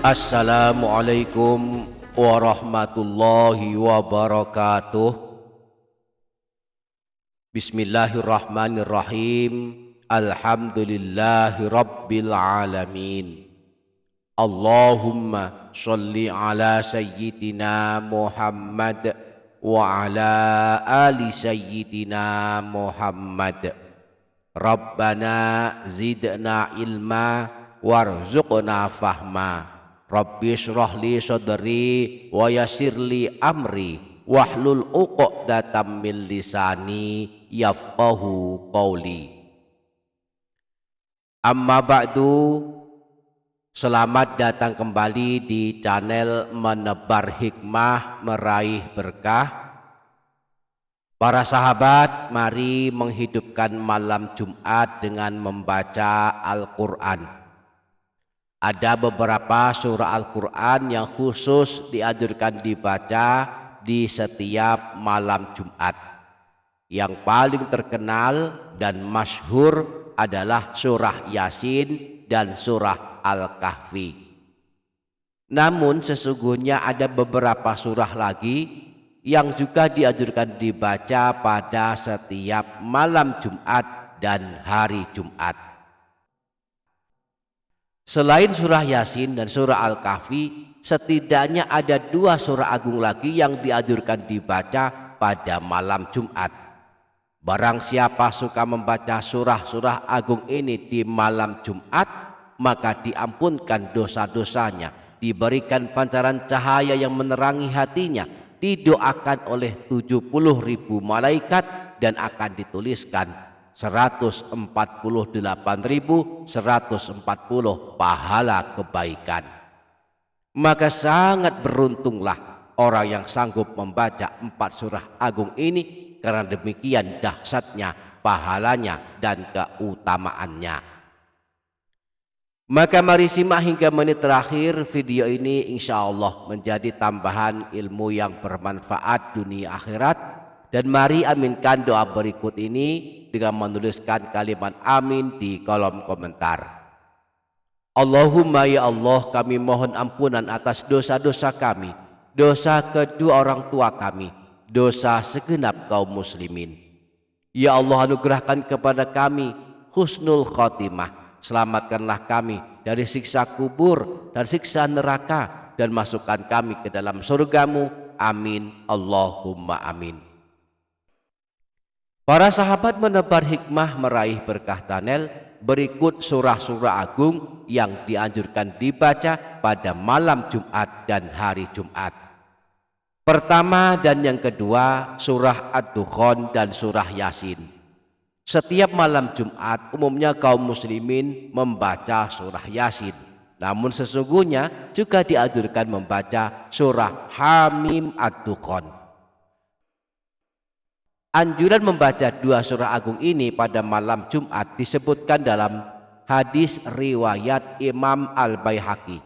Assalamualaikum warahmatullahi wabarakatuh. Bismillahirrahmanirrahim. Alhamdulillahi rabbil alamin. Allahumma sholli ala sayyidina Muhammad wa ala ali sayyidina Muhammad. Rabbana zidna ilma warzuqna fahma. Rabbi shrah li sadri wa yassir li amri wahlul 'uqdatam min lisani yafqahu qawli. Amma ba'du, selamat datang kembali di channel Menebar Hikmah Meraih Berkah. Para sahabat, mari menghidupkan malam Jumat dengan membaca Al-Quran. Ada beberapa surah Al-Quran yang khusus dianjurkan dibaca di setiap malam Jumat. Yang paling terkenal dan masyhur adalah surah Yasin dan surah Al-Kahfi. Namun sesungguhnya ada beberapa surah lagi yang juga dianjurkan dibaca pada setiap malam Jumat dan hari Jumat. Selain surah Yasin dan surah Al-Kahfi, setidaknya ada dua surah agung lagi yang dianjurkan dibaca pada malam Jumat. Barang siapa suka membaca surah-surah agung ini di malam Jumat, maka diampunkan dosa-dosanya, diberikan pancaran cahaya yang menerangi hatinya, didoakan oleh 70.000 malaikat dan akan dituliskan 148.140 pahala kebaikan. Maka sangat beruntunglah orang yang sanggup membaca 4 surah agung ini, karena demikian dahsyatnya pahalanya dan keutamaannya. Maka mari simak hingga menit terakhir video ini, insya Allah menjadi tambahan ilmu yang bermanfaat dunia akhirat. Dan mari aminkan doa berikut ini dengan menuliskan kalimat amin di kolom komentar. Allahumma ya Allah, kami mohon ampunan atas dosa-dosa kami, dosa kedua orang tua kami, dosa segenap kaum muslimin. Ya Allah, anugerahkan kepada kami husnul khotimah. Selamatkanlah kami dari siksa kubur dan siksa neraka, dan masukkan kami ke dalam surgamu. Amin Allahumma amin. Para sahabat Menebar Hikmah Meraih Berkah channel, berikut surah-surah agung yang dianjurkan dibaca pada malam Jumat dan hari Jumat. Pertama dan yang kedua, surah Ad-Dukhan dan surah Yasin. Setiap malam Jumat umumnya kaum muslimin membaca surah Yasin. Namun sesungguhnya juga dianjurkan membaca surah Hamim Ad-Dukhan. Anjuran membaca dua surah agung ini pada malam Jumat disebutkan dalam hadis riwayat Imam Al-Baihaqi,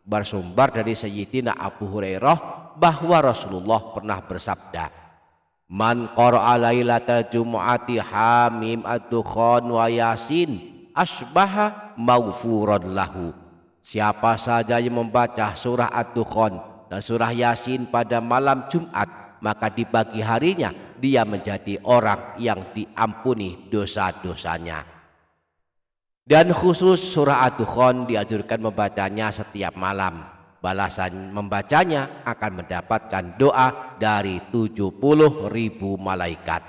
bersumber dari Sayyidina Abu Hurairah, bahwa Rasulullah pernah bersabda, "Man qara'a lailatal jumu'ati Hamim Ad-Dukhan wa Yasin asbaha maghfuran lahu." Siapa saja yang membaca surah Ad-Dukhan dan surah Yasin pada malam Jumat, maka di pagi harinya dia menjadi orang yang diampuni dosa-dosanya. Dan khusus surah Ad-Dukhan dianjurkan membacanya setiap malam. Balasan membacanya akan mendapatkan doa dari 70.000 malaikat.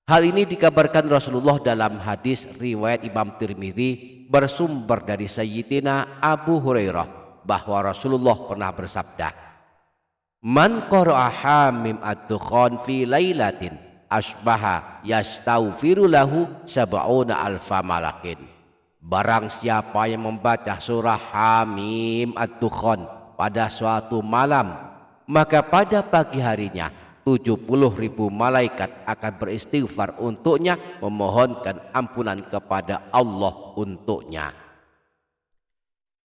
Hal ini dikabarkan Rasulullah dalam hadis riwayat Imam Tirmidzi, bersumber dari Sayyidina Abu Hurairah, bahwa Rasulullah pernah bersabda, "Man qara'a Hamim Ad-Dukhan fi lailatin asbaha yastaghfiru lahu sab'una alfa malakin." Barang siapa yang membaca surah Hamim Ad-Dukhan pada suatu malam, maka pada pagi harinya 70.000 malaikat akan beristighfar untuknya, memohonkan ampunan kepada Allah untuknya.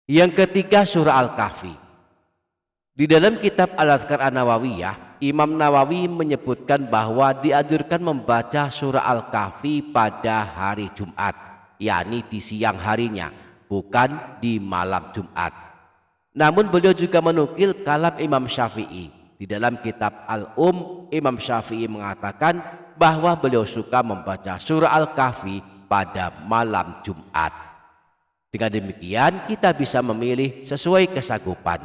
Yang ketiga, surah Al-Kahfi. Di dalam kitab Al-Adhkar An-Nawawiyah, Imam Nawawi menyebutkan bahwa dianjurkan membaca surah Al-Kahfi pada hari Jumat, yakni di siang harinya, bukan di malam Jumat. Namun beliau juga menukil kalam Imam Syafi'i. Di dalam kitab Imam Syafi'i mengatakan bahwa beliau suka membaca surah Al-Kahfi pada malam Jumat. Dengan demikian kita bisa memilih sesuai kesanggupan,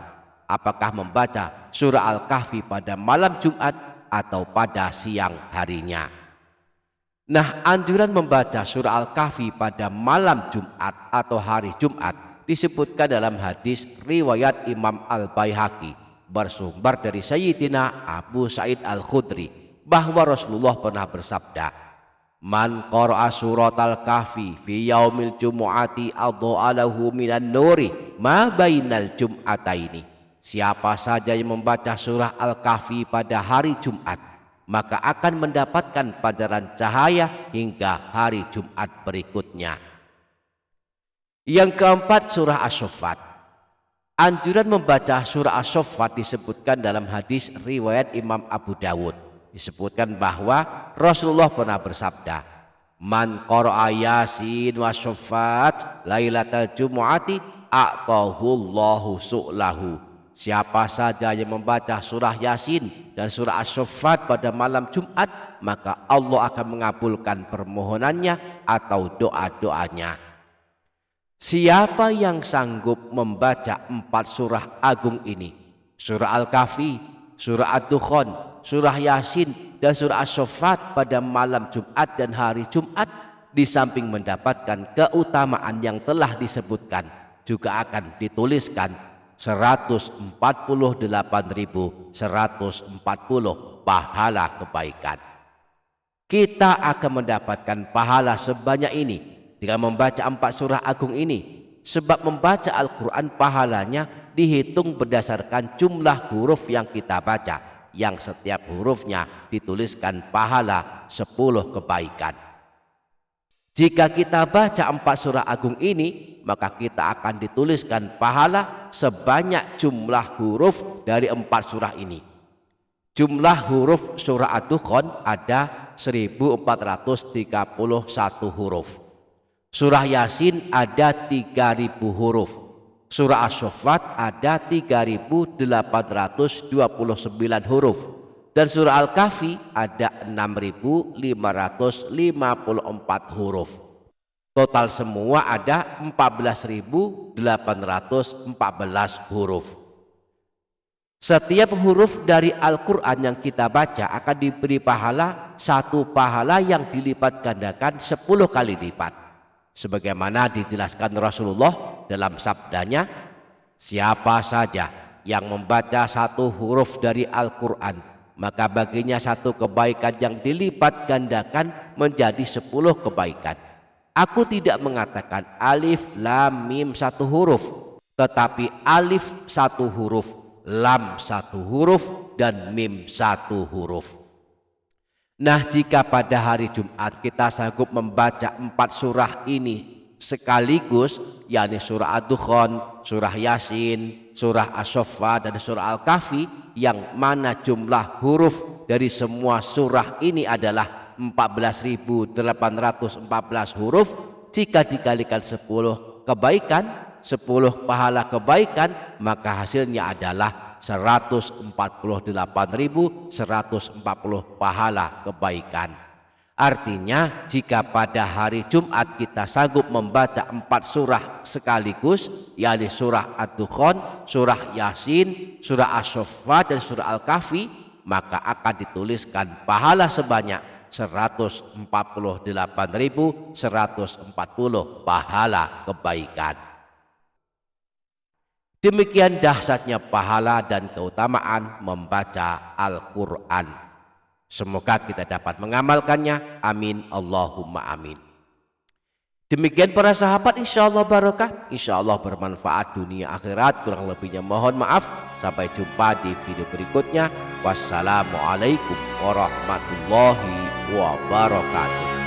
apakah membaca surah Al-Kahfi pada malam Jumat atau pada siang harinya. Nah, anjuran membaca surah Al-Kahfi pada malam Jumat atau hari Jumat disebutkan dalam hadis riwayat Imam Al-Baihaqi bersumber dari Sayyidina Abu Sa'id Al-Khudri bahwa Rasulullah pernah bersabda, "Man qara'a surat Al-Kahfi fi yaumil jumu'ati adha'a lahu minan nuri ma bainal jum'ataini." Siapa saja yang membaca surah Al-Kahfi pada hari Jumat, maka akan mendapatkan pancaran cahaya hingga hari Jumat berikutnya. Yang keempat, surah As-Saffat. Anjuran membaca surah As-Saffat disebutkan dalam hadis riwayat Imam Abu Dawud. Disebutkan bahwa Rasulullah pernah bersabda, "Man qara'a Yasin wa Saffat lailatal jumu'ati a'tahu Allahu su'lahu." Siapa saja yang membaca surah Yasin dan surah As-Saffat pada malam Jumat, maka Allah akan mengabulkan permohonannya atau doa-doanya. Siapa yang sanggup membaca 4 surah agung ini, surah Al-Kahfi, surah Ad-Dukhan, surah Yasin, dan surah As-Saffat pada malam Jumat dan hari Jumat, di samping mendapatkan keutamaan yang telah disebutkan, juga akan dituliskan 148.140 pahala kebaikan. Kita akan mendapatkan pahala sebanyak ini dengan membaca 4 surah agung ini, sebab membaca Al-Quran pahalanya dihitung berdasarkan jumlah huruf yang kita baca, yang setiap hurufnya dituliskan pahala 10 kebaikan. Jika kita baca 4 surah agung ini, maka kita akan dituliskan pahala sebanyak jumlah huruf dari 4 surah ini. Jumlah huruf surah Ad-Dukhan ada 1431 huruf. Surah Yasin ada 3000 huruf. Surah As-Saffat ada 3829 huruf. Dan surah Al-Kahfi ada 6554 huruf. Total semua ada 14.814 huruf. Setiap huruf dari Al-Quran yang kita baca akan diberi pahala, 1 pahala yang dilipat gandakan 10 kali lipat. Sebagaimana dijelaskan Rasulullah dalam sabdanya, siapa saja yang membaca 1 huruf dari Al-Quran, maka baginya 1 kebaikan yang dilipat gandakan menjadi 10 kebaikan. Aku tidak mengatakan alif lam mim 1 huruf, tetapi alif 1 huruf, lam 1 huruf, dan mim 1 huruf. Nah, jika pada hari Jumat kita sanggup membaca 4 surah ini sekaligus, yakni surah Ad-Dukhan, surah Yasin, surah As-Saffat, dan surah Al-Kahfi, yang mana jumlah huruf dari semua surah ini adalah 14.814 huruf, jika dikalikan 10 kebaikan, 10 pahala kebaikan, maka hasilnya adalah 148.140 pahala kebaikan. Artinya, jika pada hari Jumat kita sanggup membaca 4 surah sekaligus, yakni surah Ad-Dukhan, surah Yasin, surah As-Saffat, dan surah Al-Kahfi, maka akan dituliskan pahala sebanyak 148.140 pahala kebaikan. Demikian dahsyatnya pahala dan keutamaan membaca Al-Quran. Semoga kita dapat mengamalkannya. Amin Allahumma amin. Demikian para sahabat, insya Allah barokah, insya Allah bermanfaat dunia akhirat. Kurang lebihnya mohon maaf. Sampai jumpa di video berikutnya. Wassalamualaikum warahmatullahi wabarakatuh.